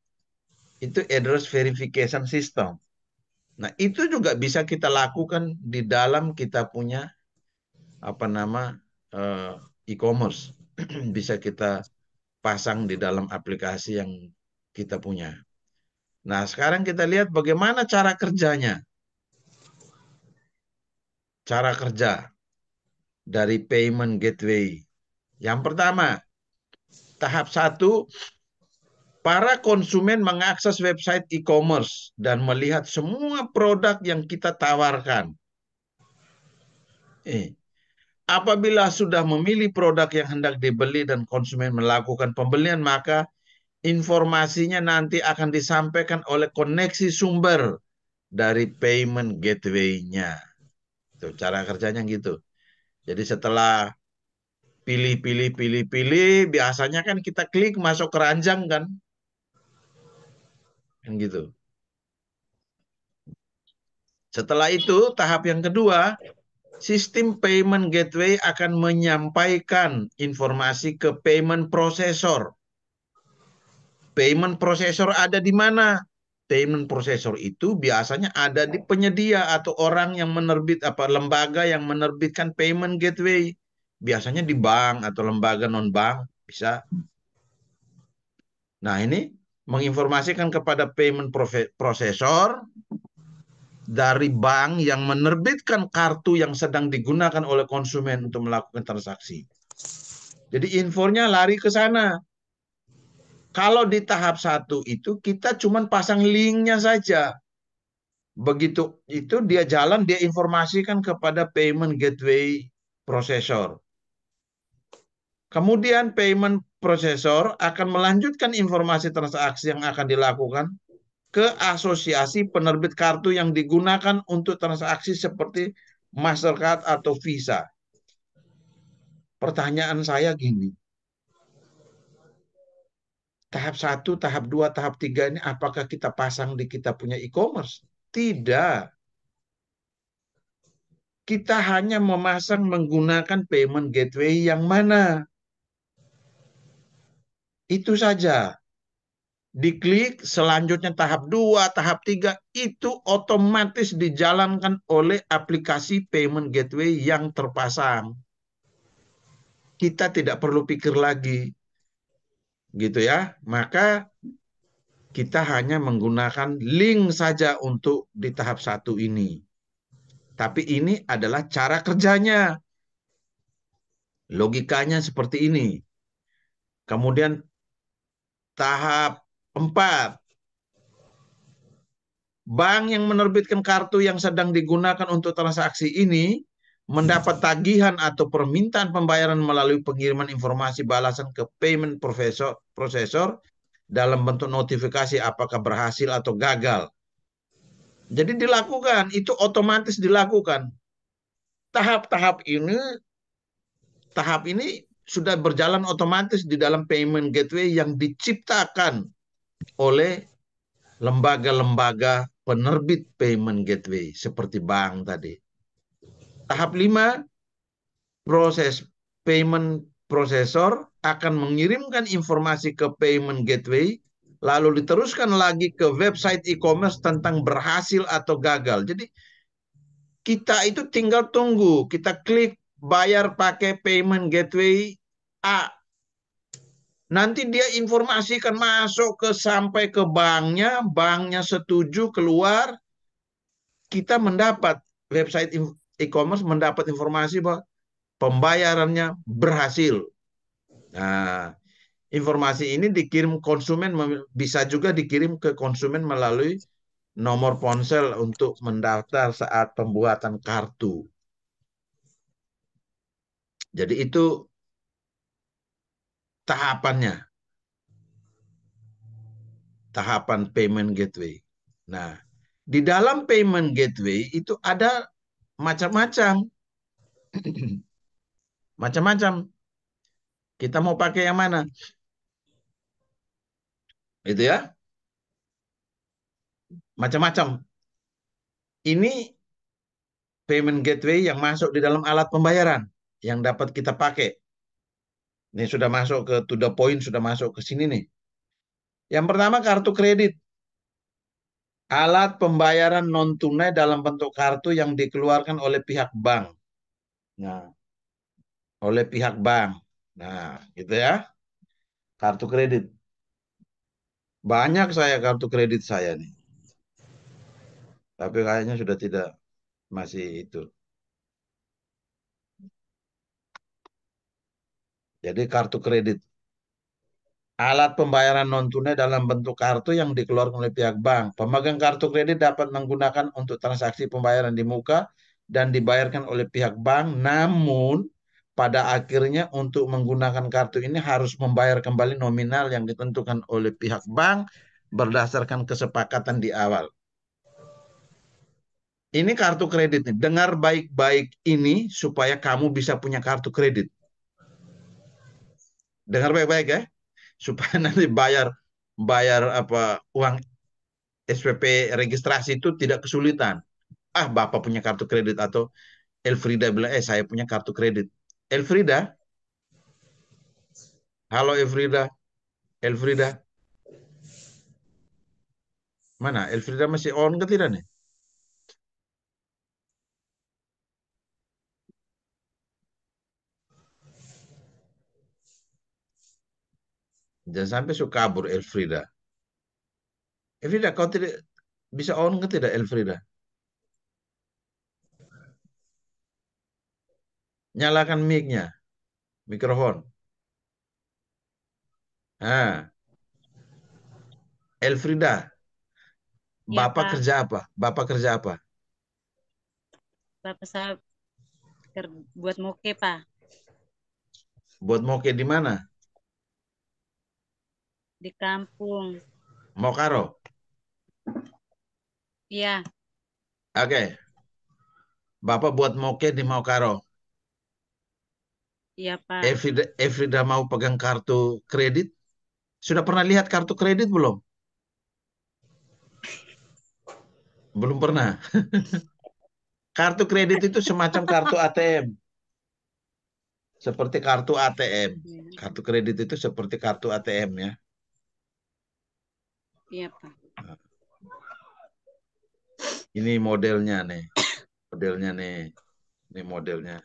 Itu address verification system. Nah, itu juga bisa kita lakukan di dalam kita punya apa nama eh, e-commerce. Bisa kita pasang di dalam aplikasi yang kita punya. Nah, sekarang kita lihat bagaimana cara kerjanya. Cara kerja dari payment gateway. Yang pertama, tahap satu, para konsumen mengakses website e-commerce dan melihat semua produk yang kita tawarkan. Apabila sudah memilih produk yang hendak dibeli dan konsumen melakukan pembelian, maka informasinya nanti akan disampaikan oleh koneksi sumber dari payment gateway-nya. Itu cara kerjanya gitu. Jadi setelah pilih, biasanya kan kita klik masuk keranjang kan gitu. Setelah itu, tahap yang kedua, sistem payment gateway akan menyampaikan informasi ke payment processor. Payment processor ada di mana? Payment processor itu biasanya ada di penyedia atau orang yang lembaga yang menerbitkan payment gateway. Biasanya di bank atau lembaga non-bank bisa. Nah, ini menginformasikan kepada payment processor dari bank yang menerbitkan kartu yang sedang digunakan oleh konsumen untuk melakukan transaksi. Jadi infonya lari ke sana. Kalau di tahap satu itu kita cuma pasang linknya saja. Begitu itu dia jalan, dia informasikan kepada payment gateway processor. Kemudian payment processor akan melanjutkan informasi transaksi yang akan dilakukan ke asosiasi penerbit kartu yang digunakan untuk transaksi seperti Mastercard atau Visa. Pertanyaan saya gini, tahap satu, tahap dua, tahap tiga ini apakah kita pasang di kita punya e-commerce? Tidak. Kita hanya memasang menggunakan payment gateway yang mana. Itu saja. Diklik, selanjutnya tahap 2, tahap 3 itu otomatis dijalankan oleh aplikasi payment gateway yang terpasang. Kita tidak perlu pikir lagi, gitu ya. Maka kita hanya menggunakan link saja untuk di tahap satu ini. Tapi ini adalah cara kerjanya. Logikanya seperti ini. Kemudian tahap 4, bank yang menerbitkan kartu yang sedang digunakan untuk transaksi ini mendapat tagihan atau permintaan pembayaran melalui pengiriman informasi balasan ke payment processor dalam bentuk notifikasi apakah berhasil atau gagal. Jadi dilakukan, itu otomatis dilakukan. Tahap-tahap ini, tahap ini sudah berjalan otomatis di dalam payment gateway yang diciptakan oleh lembaga-lembaga penerbit payment gateway seperti bank tadi. Tahap 5, proses payment processor akan mengirimkan informasi ke payment gateway, lalu diteruskan lagi ke website e-commerce tentang berhasil atau gagal. Jadi kita itu tinggal tunggu, kita klik bayar pakai payment gateway A. Nanti dia informasikan masuk ke sampai ke banknya, banknya setuju keluar, kita mendapat website e-commerce mendapat informasi bahwa pembayarannya berhasil. Nah, informasi ini dikirim konsumen, bisa juga dikirim ke konsumen melalui nomor ponsel untuk mendaftar saat pembuatan kartu. Jadi itu tahapannya, tahapan payment gateway. Nah, di dalam payment gateway itu ada macam-macam, macam-macam. Kita mau pakai yang mana? Itu ya, macam-macam. Ini payment gateway yang masuk di dalam alat pembayaran yang dapat kita pakai. Ini sudah masuk ke to the point, sudah masuk ke sini nih. Yang pertama kartu kredit. Alat pembayaran non tunai dalam bentuk kartu yang dikeluarkan oleh pihak bank. Nah, oleh pihak bank. Nah, gitu ya. Kartu kredit. Banyak saya kartu kredit saya nih. Tapi kayaknya sudah tidak, masih itu. Jadi kartu kredit. Alat pembayaran non-tunai dalam bentuk kartu yang dikeluarkan oleh pihak bank. Pemegang kartu kredit dapat menggunakan untuk transaksi pembayaran di muka dan dibayarkan oleh pihak bank. Namun, pada akhirnya untuk menggunakan kartu ini harus membayar kembali nominal yang ditentukan oleh pihak bank berdasarkan kesepakatan di awal. Ini kartu kredit nih. Dengar baik-baik ini supaya kamu bisa punya kartu kredit. Dengar baik-baik ya, supaya nanti bayar bayar apa uang SPP registrasi itu tidak kesulitan. Ah, Bapak punya kartu kredit atau Elfrida bilang, saya punya kartu kredit. Elfrida, halo Elfrida, Elfrida, mana? Elfrida masih on ke tidak nih? Jangan sampai suka kabur Elfrida. Elfrida, kau tidak bisa on ke tidak, Elfrida? Nyalakan mic-nya, mikrofon. Nah, Elfrida, Iya, Bapak Pak. kerja apa? Bapak kerja apa? Bapak saya buat moke, Pak. Buat moke di mana? Di kampung. Mau karo? Iya, Oke, Bapak buat moke di Mau Karo. iya, Pak. Efrida mau pegang kartu kredit? Sudah pernah lihat kartu kredit belum? Belum pernah. Kartu kredit itu semacam kartu ATM. Seperti kartu ATM. Iya, Kartu kredit itu seperti kartu ATM ya. iya, Pak. Ini modelnya nih. Modelnya nih. Ini modelnya.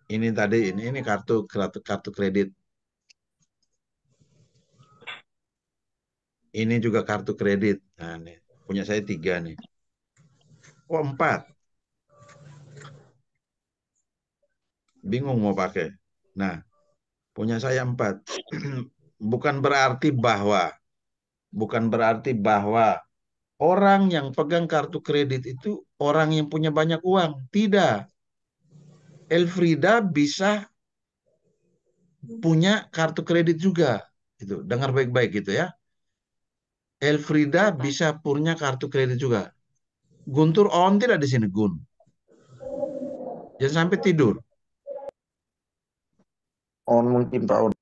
Ini tadi ini kartu kredit. Ini juga kartu kredit. Nah, nih. Punya saya 3 nih. Oh, 4. Bingung mau pakai. Nah, punya saya 4. Bukan berarti bahwa bukan berarti bahwa orang yang pegang kartu kredit itu orang yang punya banyak uang. Tidak. Elfrida bisa punya kartu kredit juga. Itu, dengar baik-baik gitu ya. Elfrida Iya, Pak. bisa punya kartu kredit juga. Guntur on tidak di sini, Gun. Jangan sampai tidur. On mungkin Pak On.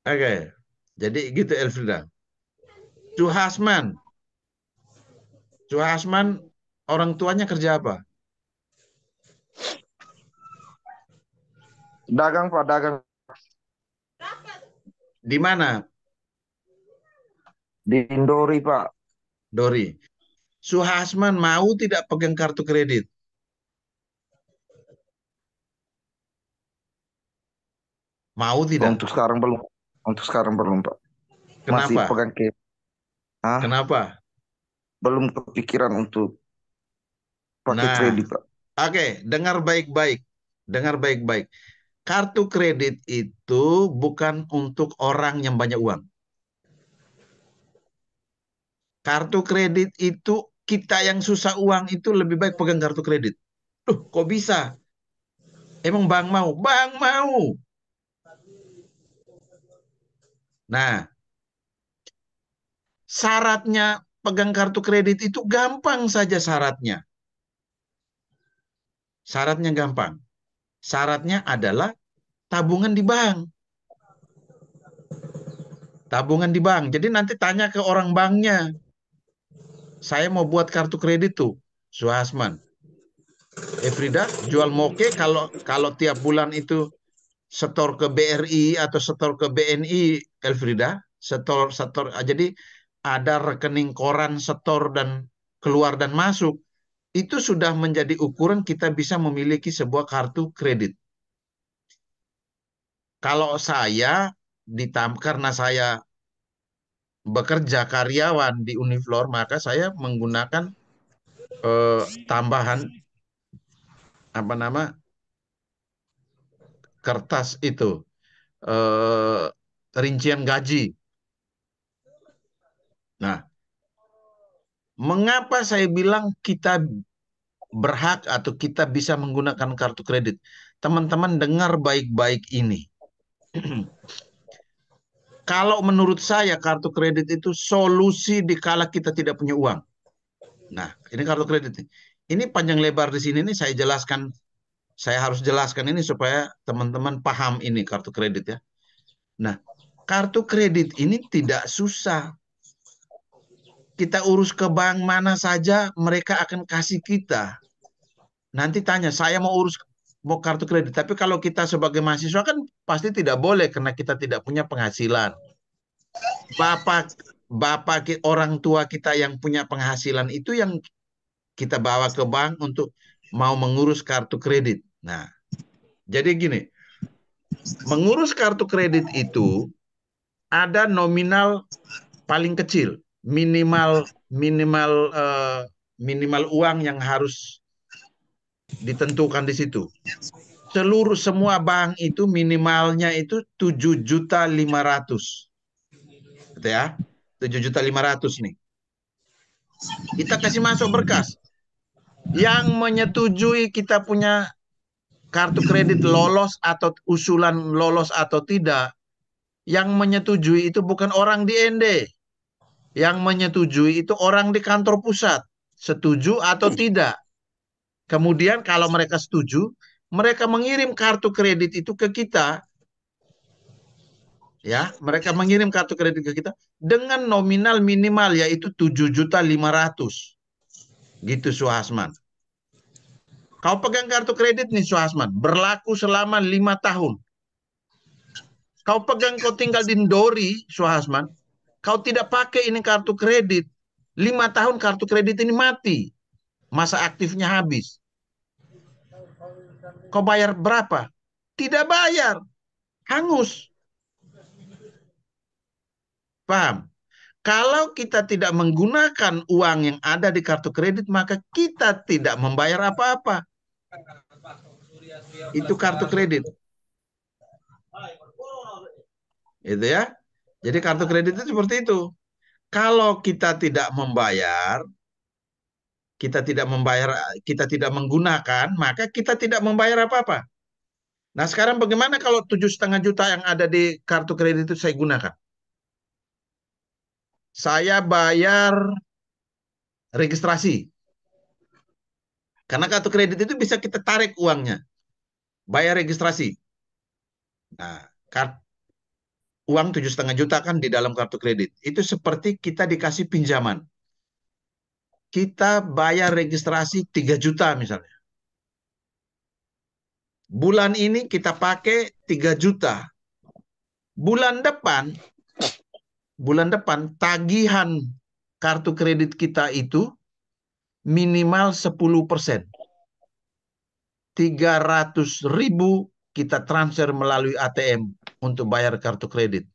Oke. Jadi gitu Elfrida. Suhasman. Suhasman orang tuanya kerja apa? Dagang Pak, dagang Di mana, di Indori Pak. Dori? Suhasman mau tidak pegang kartu kredit? Mau tidak? Untuk sekarang belum. Untuk sekarang belum Pak. Masih Kenapa? pegang ke. Ah, Kenapa? belum kepikiran untuk pakai Nah, kredit Pak. oke, dengar baik-baik. Dengar baik-baik. Kartu kredit itu bukan untuk orang yang banyak uang. Kartu kredit itu kita yang susah uang itu lebih baik pegang kartu kredit. Duh, kok bisa? Emang bang mau? Bang mau. Nah, syaratnya pegang kartu kredit itu gampang saja syaratnya. Syaratnya gampang. Syaratnya adalah tabungan di bank. Tabungan di bank. Jadi nanti tanya ke orang banknya. Saya mau buat kartu kredit tuh, Suhasman. Efrida jual moke kalau kalau tiap bulan itu setor ke BRI atau setor ke BNI, Elfrida, setor. Jadi ada rekening koran setor dan keluar dan masuk. Itu sudah menjadi ukuran kita bisa memiliki sebuah kartu kredit. Kalau saya karena saya bekerja karyawan di Uniflor, maka saya menggunakan tambahan apa nama kertas itu eh, rincian gaji. Nah, mengapa saya bilang kita berhak atau kita bisa menggunakan kartu kredit? Teman-teman dengar baik-baik ini. Kalau menurut saya kartu kredit itu solusi di kala kita tidak punya uang. Nah, ini kartu kredit. Ini panjang lebar di sini nih saya jelaskan. Saya harus jelaskan ini supaya teman-teman paham ini kartu kredit ya. Nah, kartu kredit ini tidak susah. Kita urus ke bank mana saja, mereka akan kasih kita. Nanti tanya, saya mau kartu kredit. Tapi kalau kita sebagai mahasiswa kan pasti tidak boleh karena kita tidak punya penghasilan. Bapak, orang tua kita yang punya penghasilan itu yang kita bawa ke bank untuk mau mengurus kartu kredit. Nah, jadi gini, Mengurus kartu kredit itu ada nominal paling kecil, minimal minimal minimal uang yang harus ditentukan di situ. Semua bank itu minimalnya itu 7.500.000, gitu ya. 7.500.000 nih. Kita kasih masuk berkas. Yang menyetujui kita punya kartu kredit lolos atau usulan lolos atau tidak, yang menyetujui itu bukan orang di ND. Yang menyetujui itu orang di kantor pusat. Setuju atau tidak. Kemudian kalau mereka setuju, mereka mengirim kartu kredit itu ke kita. Ya, mereka mengirim kartu kredit ke kita dengan nominal minimal yaitu 7.500.000. Gitu Suhasman. Kau pegang kartu kredit nih Suhasman, berlaku selama 5 tahun. Kau pegang, kau tinggal di Ndori Suhasman, kau tidak pakai ini kartu kredit, 5 tahun kartu kredit ini mati. Masa aktifnya habis. Kau bayar berapa? Tidak bayar. Hangus. Paham? Kalau kita tidak menggunakan uang yang ada di kartu kredit, maka kita tidak membayar apa-apa. Itu kartu kredit. Itu ya. Jadi kartu kredit itu seperti itu. Kalau kita tidak membayar, kita tidak menggunakan, maka kita tidak membayar apa-apa. Nah, sekarang bagaimana kalau 7,5 juta yang ada di kartu kredit itu saya gunakan? Saya bayar registrasi. Karena kartu kredit itu bisa kita tarik uangnya. Bayar registrasi. Nah, uang 7,5 juta kan di dalam kartu kredit. Itu seperti kita dikasih pinjaman. Kita bayar registrasi 3 juta misalnya. Bulan ini kita pakai 3 juta. Bulan depan tagihan kartu kredit kita itu minimal 10%. 300.000 kita transfer melalui ATM untuk bayar kartu kredit.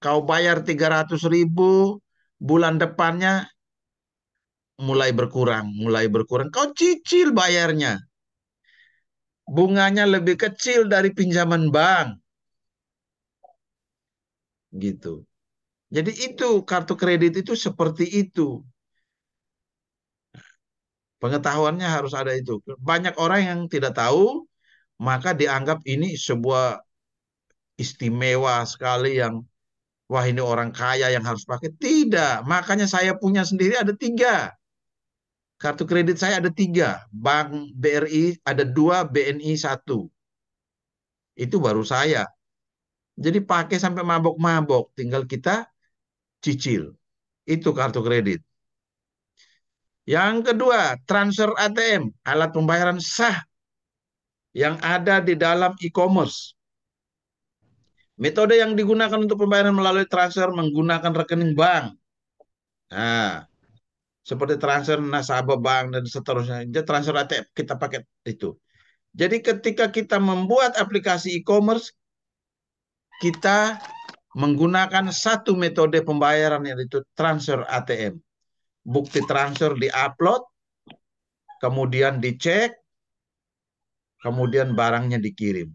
Kau bayar 300.000, bulan depannya mulai berkurang. Kau cicil bayarnya. Bunganya lebih kecil dari pinjaman bank. Gitu. Jadi itu kartu kredit itu seperti itu. Pengetahuannya harus ada itu. Banyak orang yang tidak tahu, maka dianggap ini sebuah istimewa sekali yang, wah ini orang kaya yang harus pakai. Tidak, makanya saya punya sendiri ada 3. Kartu kredit saya ada 3. Bank BRI ada 2, BNI 1. Itu baru saya. Jadi pakai sampai mabok-mabok, tinggal kita cicil. Itu kartu kredit. Yang kedua, transfer ATM, alat pembayaran sah yang ada di dalam e-commerce. Metode yang digunakan untuk pembayaran melalui transfer menggunakan rekening bank. Nah, seperti transfer nasabah bank dan seterusnya. Jadi transfer ATM kita pakai itu. Jadi ketika kita membuat aplikasi e-commerce, kita menggunakan satu metode pembayaran yaitu transfer ATM. Bukti transfer di-upload, kemudian dicek, kemudian barangnya dikirim.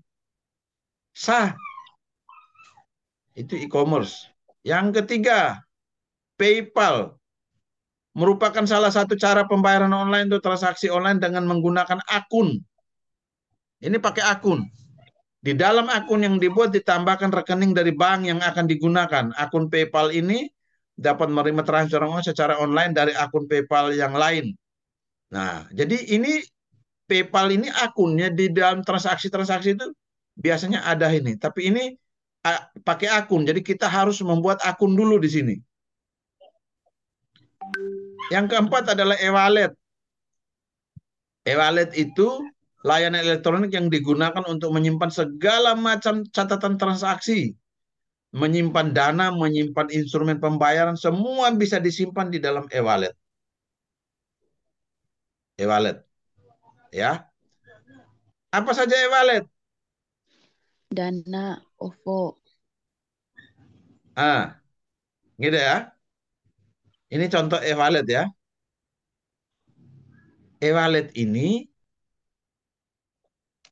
Sah. Itu e-commerce. Yang ketiga, PayPal merupakan salah satu cara pembayaran online untuk transaksi online dengan menggunakan akun. Ini pakai akun. Di dalam akun yang dibuat ditambahkan rekening dari bank yang akan digunakan. Akun PayPal ini dapat menerima transfer uang secara online dari akun PayPal yang lain. Nah, jadi ini PayPal ini akunnya di dalam transaksi-transaksi itu biasanya ada ini. Tapi ini pakai akun. Jadi kita harus membuat akun dulu di sini. Yang keempat adalah e-wallet. E-wallet itu layanan elektronik yang digunakan untuk menyimpan segala macam catatan transaksi. Menyimpan dana, menyimpan instrumen pembayaran, semua bisa disimpan di dalam e-wallet. E-wallet. Ya. Apa saja e-wallet? Dana, OVO. Gitu ya. Ini contoh e-wallet ya. E-wallet ini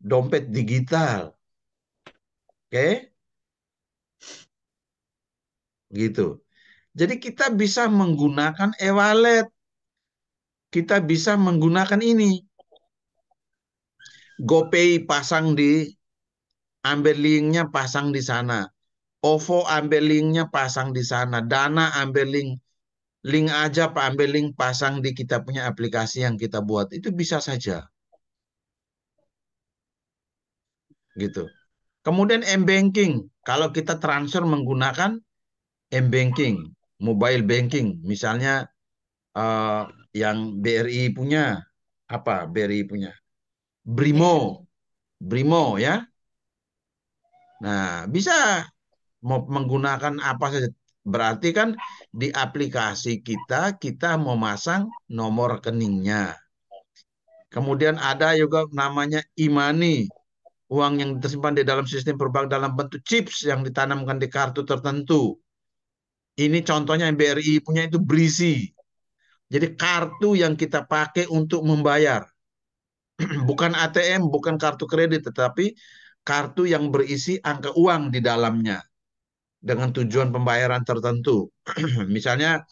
dompet digital. Oke? Gitu. Jadi kita bisa menggunakan e-wallet. Kita bisa menggunakan ini. GoPay pasang ambil linknya pasang di sana. OVO ambil linknya pasang di sana. Dana ambil link aja Pak, ambil link pasang di kita punya aplikasi yang kita buat. Itu bisa saja. Gitu. Kemudian m-banking. Kalau kita transfer menggunakan m-banking, mobile banking. Misalnya yang BRI punya. Apa BRI punya? Brimo. Brimo ya. Nah, bisa mau menggunakan apa saja. Berarti kan di aplikasi kita mau masang nomor rekeningnya. Kemudian ada juga namanya e-money, uang yang tersimpan di dalam sistem perbankan dalam bentuk chips yang ditanamkan di kartu tertentu. Ini contohnya yang BRI punya itu berisi. Jadi kartu yang kita pakai untuk membayar. Bukan ATM, bukan kartu kredit, tetapi kartu yang berisi angka uang di dalamnya dengan tujuan pembayaran tertentu. Misalnya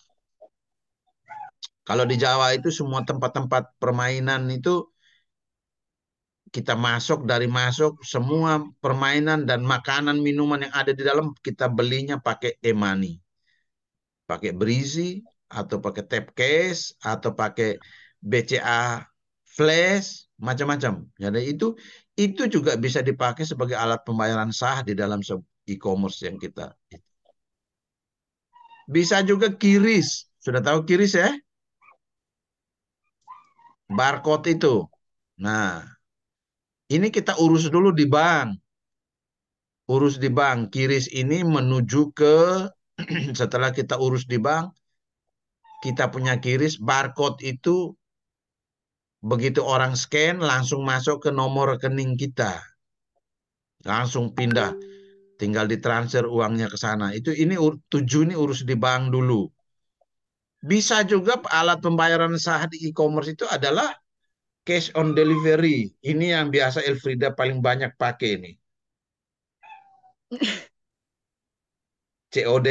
kalau di Jawa itu semua tempat-tempat permainan itu kita masuk semua permainan dan makanan minuman yang ada di dalam kita belinya pakai e-money. Pakai berisi atau pakai tap cash atau pakai BCA flash macam-macam. Jadi itu juga bisa dipakai sebagai alat pembayaran sah di dalam e-commerce yang kita. Bisa juga kiris. Sudah tahu kiris ya? Barcode itu. Nah, ini kita urus dulu di bank. Urus di bank. Kiris ini menuju ke setelah kita urus di bank, kita punya kiris, barcode itu begitu orang scan langsung masuk ke nomor rekening kita. Langsung pindah. Tinggal ditransfer uangnya ke sana. Ini urus di bank dulu. Bisa juga alat pembayaran sah di e-commerce itu adalah cash on delivery. Ini yang biasa Elfrida paling banyak pakai ini. COD.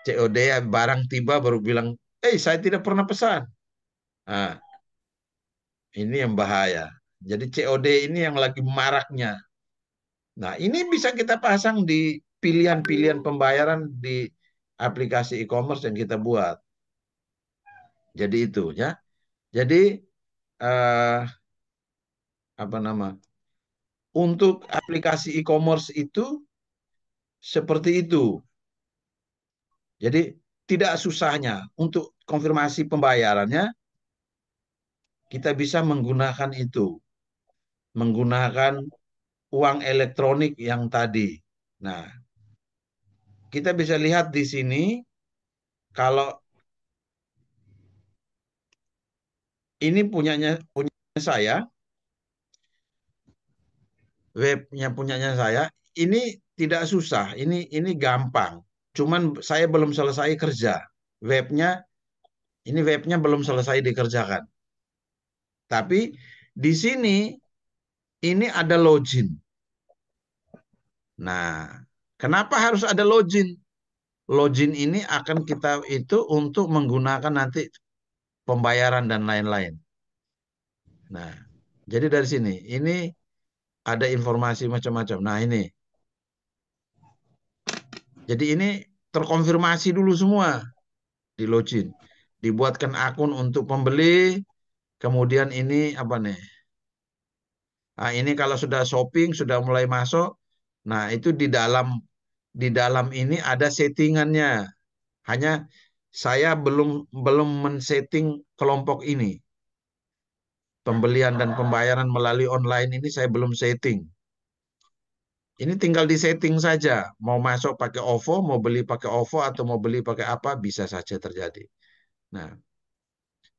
COD barang tiba baru bilang, saya tidak pernah pesan. Nah, ini yang bahaya. Jadi COD ini yang lagi maraknya. Nah, ini bisa kita pasang di pilihan-pilihan pembayaran di aplikasi e-commerce yang kita buat. Jadi itu ya. Jadi eh, apa nama? Untuk aplikasi e-commerce itu seperti itu. Jadi tidak susahnya untuk konfirmasi pembayarannya kita bisa menggunakan itu. Menggunakan uang elektronik yang tadi. Nah, kita bisa lihat di sini kalau ini punyanya saya, webnya punyanya saya, ini tidak susah, ini gampang. Cuman saya belum selesai kerja. Webnya ini webnya belum selesai dikerjakan. Tapi di sini ini ada login. Nah, kenapa harus ada login? Login ini akan kita itu untuk menggunakan nanti pembayaran dan lain-lain. Nah, jadi dari sini ini ada informasi macam-macam. Nah, ini. Jadi ini terkonfirmasi dulu semua di login. Dibuatkan akun untuk pembeli, kemudian ini apa nih? Nah, ini kalau sudah shopping, sudah mulai masuk. Nah, itu di dalam ini ada settingannya. Hanya saya belum belum men-setting kelompok ini. Pembelian dan pembayaran melalui online ini saya belum setting. Ini tinggal disetting saja. Mau masuk pakai OVO, mau beli pakai OVO, atau mau beli pakai apa, bisa saja terjadi. Nah,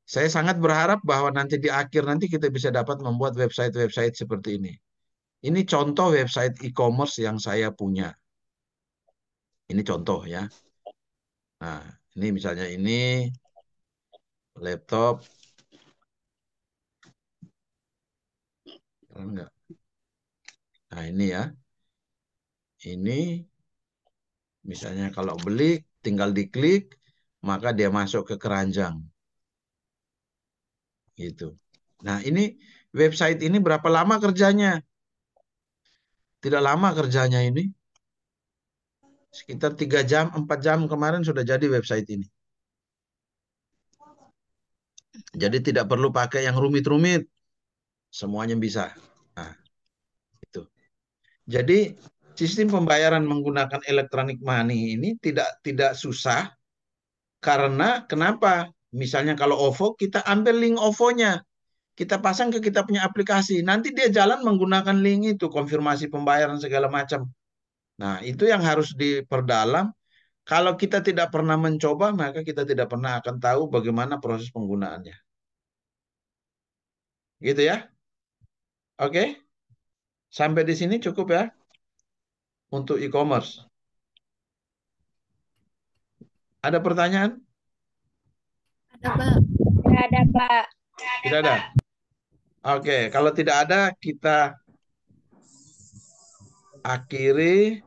saya sangat berharap bahwa nanti di akhir nanti kita bisa dapat membuat website-website seperti ini. Ini contoh website e-commerce yang saya punya. Ini contoh ya. Nah, ini misalnya ini laptop. Enggak. Nah, ini ya. Ini misalnya kalau beli tinggal diklik, maka dia masuk ke keranjang. Gitu. Nah, ini website ini berapa lama kerjanya? Tidak lama kerjanya ini. Sekitar 3 jam, 4 jam kemarin sudah jadi website ini. Jadi tidak perlu pakai yang rumit-rumit. Semuanya bisa. Nah, itu. Jadi sistem pembayaran menggunakan electronic money ini tidak susah karena kenapa? Misalnya kalau OVO kita ambil link OVO-nya, kita pasang ke kita punya aplikasi, nanti dia jalan menggunakan link itu konfirmasi pembayaran segala macam. Nah, itu yang harus diperdalam. Kalau kita tidak pernah mencoba, maka kita tidak pernah akan tahu bagaimana proses penggunaannya. Gitu ya. Oke? Sampai di sini cukup ya untuk e-commerce. Ada pertanyaan? Ada, Pak. Ada, Pak. Tidak ada. Oke, kalau tidak ada kita akhiri